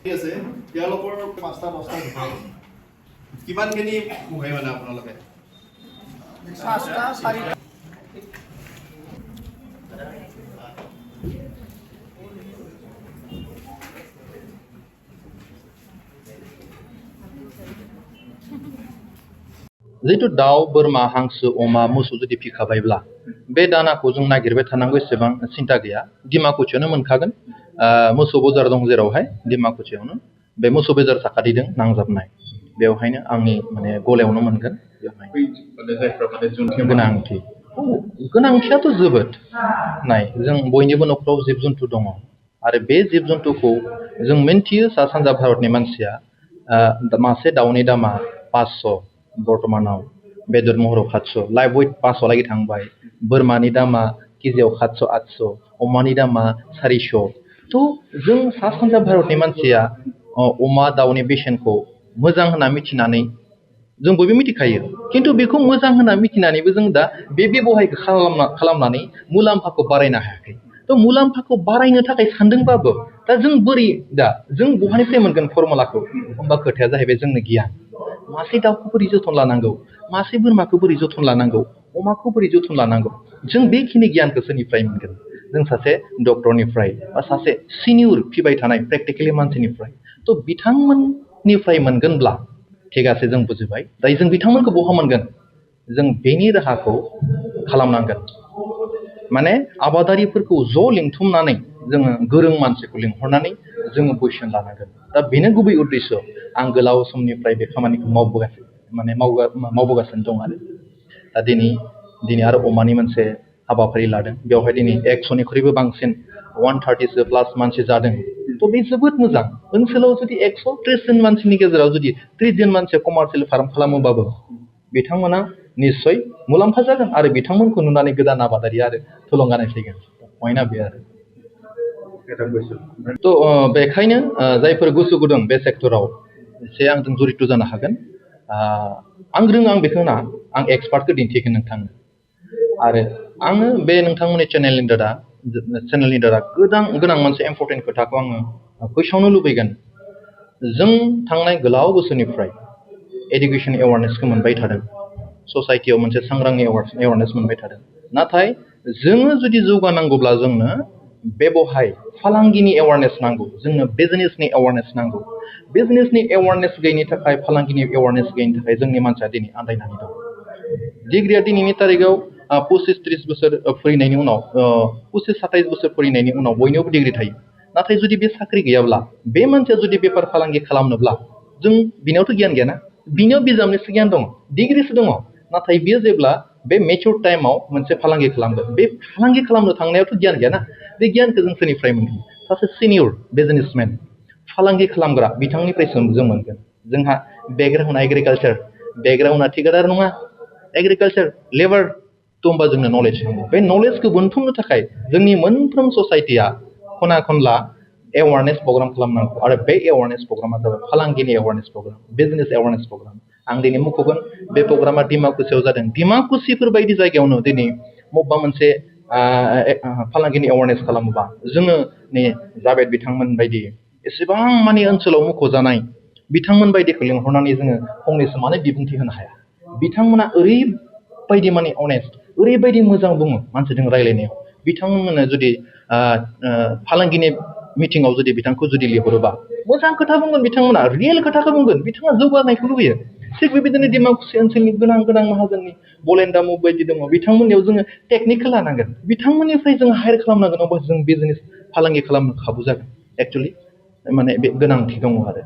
ঠিক আছে তেওঁলোকৰ 5টা 10টা দোকান কিমানখিনি মুখাই মানে আপোনালোকে 5টা 4টা जितु दाउ बोरमा हांसो अमा मोसौ जुदि फिखाबायब्ला बे दानाखौ जों नागिरबाय थानांगौ एसेबां सिन्था गैया डिमाकुसियावनो मोनखागोन मोसौ बाजार दं जेरावहाय डिमाकुसियावनो बे मोसौ बाजार साखाथिजों नांजाबनाय बेवहायनो आंनि माने गलायावनो मोनगोन बेवहाय गोनांथियाथ' जोबोद नाय जों बयनिबो न'खराव जिब जुन्थु दङ आरो बे जिब जुन्थुखौ जों मिन्थियो सा सानजा भारतनि मानसिया मासे दाउनि दामा 500 बर्तमानाव बेदर महराव 700 लाइभ वेट 500 लागि थांबाय बोरमानि दामा केजियाव 700 800 अमानि दामा 400 थ' जों सा सानजा भारतनि मानसिया अमा दाउनि बेसेनखौ मोजां होनना मिथिनानै जों बयबो मिथिखायो खिन्थु बेखौ मोजां होनना मिथिनानैबो जों दा बे बेबहायखौ खालामनानै मुलाम्फाखौ बारायनो हायाखै थ' मुलाम्फाखौ बारायनो थाखाय सानदोंबाबो दा जों बोरै दा जों बहानिफ्राय मोनगोन फर्मुलाखौ होमबा खोथाया जाहैबाय जोंनो गियान मासे दाउखौ बोरै जोथोन लानांगौ मासे बोरमाखौ बोरै जोथोन लानांगौ अमाखौ बोरै जोथोन लानांगौ जों बेखिनि गियानखौ सोरनिफ्राय मोनगोन जों सासे डक्टरनिफ्राय बा सासे सिनियर फिबाय थानाय प्रेक्टिकेलि मानसिनिफ्राय थ' बिथांमोननिफ्राय मोनगोनब्ला थिगासे जों बुजिबाय दायो जों बिथांमोनखौ बहा मोनगोन जों बेनि राहाखौ खालामनांगोन माने आबादारिफोरखौ ज' लिंथुमनानै जोङो गोरों मानसिखौ लिंहरनानै जोङो बोसोन लानांगोन दा बेनो गुबै उद्देश्य आं गोलाव समनिफ्राय बे खामानिखौ मावबोगासिनो दं आरो दा दिनै आरो अमानि मोनसे हाबाफारि लादों बेवहाय दिनै 100निख्रुइबो बांसिन 130 प्लास मानसि जादों थ' बे जोबोद मोजां ओनसोलाव जुदि 130 जन मानसिनि गेजेराव जुदि 30 जन मानसिया कमार्शियेल फार्म खालामोबाबो बिथांमोना निस्सय मुलाम्फा जागोन आरो बिथांमोनखौ नुनानै गोदान आबादारि आरो थुलुंगानाय फैगोन पइन्टआ बे आरो थ' बेखायनो जायफोर गोसो गुदुं बे सेक्टराव एसे आंजों जरित जानो हागोन आं रोङा आं बेखौ होना आं एक्सपार्टखौ दिन्थिगोन नोंथांनो आरो आङो बे नोंथांमोननि चेनेलनि दारा गोनां मोनसे इम्पर्टेन्ट खोथाखौ आङो फोसावनो लुबैगोन जों थांनाय गोलाव बोसोरनिफ्राय एडुकेसन एवारनेसखौ मोनबाय थादों ससाइटियाव मोनसे सांग्रांनि एवारनेस मोनबाय थादों नाथाय जोङो जुदि जौगानांगौब्ला जोंनो बेवहाय फालांगिनि एवारनेस नांगौ जोंनो बिजनेसनि एवारनेस नांगौ बिजनेसनि एवारनेस गैयिनि थाखाय फालांगिनि एवारनेस गैयिनि थाखाय जोंनि मानसिया दिनै आन्दायनानै दं डिग्रिया दिनैनि तारिखाव 25-30 बोसोर फरायनायनि उनाव 25-27 बोसोर फरायनायनि उनाव बयनियावबो डिग्रि थायो नाथाय जुदि बे साख्रि गैयाब्ला बे मानसिया जुदि बेफार फालांगि खालामनोब्ला जों बिनियावथ' गियान गैयाना बिनियाव बिजाबनिसो गियान दङ डिग्रिसो दङ नाथाय बियो जेब्ला बे मेचुर टाइमाव मोनसे फालांगि खालामगोन बे फालांगि खालामनो थांनायावथ' गियान गैयाना बे गियानखौ जों सोरनिफ्राय मोनगोन सासे सिनियर बिजनेसमेन फालांगि खालामग्रा बिथांनिफ्रायसो जों मोनगोन जोंहा बेकग्राउन्ड एग्रिकालचार बेकग्राउन्डआ थिकादार नङा एग्रिकालचार लेबार थ' होमबा जोंनो नलेज नांगौ बे नलेजखौ बोनथुमनो थाखाय जोंनि मोनफ्रोम ससाइटिया खना खनला एवारनेस प्रग्राम खालामनांगौ आरो बे एवारनेस प्रग्रामा जाबाय फालांगिनि awareness programme business awareness programme आं दिनै मख'गोन बे प्रग्रामा डिमाकुसियाव जादों डिमाकुसिफोर बायदि जायगायावनो दिनै बबेबा मोनसे फालांगिनि एवारनेस खालामोबा जोङो नै जाभेद बिथांमोन बायदि एसेबां माने ओनसोलाव मख'जानाय बिथांमोन बायदिखौ लिंहरनानै जोङो फंनैसो माने बिबुंथि होनो हाया बिथांमोना ओरैबायदि माने अनेस्ट ओरैबायदि मोजां बुङो मानसिजों रायलायनायाव बिथांमोना जुदि फालांगिनि मिटिङाव जुदि बिथांखौ जुदि लिंहरोबा मोजां खोथा बुंगोन बिथांमोना रियेल खोथाखौ बुंगोन बिथाङा जौगानायखौ लुबैयो थिग बेबायदिनो डिमाकुसि ओनसोलनि गोनां माहाजोननि बलेन्दामु बायदि दङ बिथांमोननियाव जोङो टेकनिकखौ लानांगोन बिथांमोननिफ्राय जोङो हायार खालामनांगोन अब्ला जों बिजनेस फालांगि खालामनो खाबु जागोन एक्सुवेलि माने बे गोनांथि दङ आरो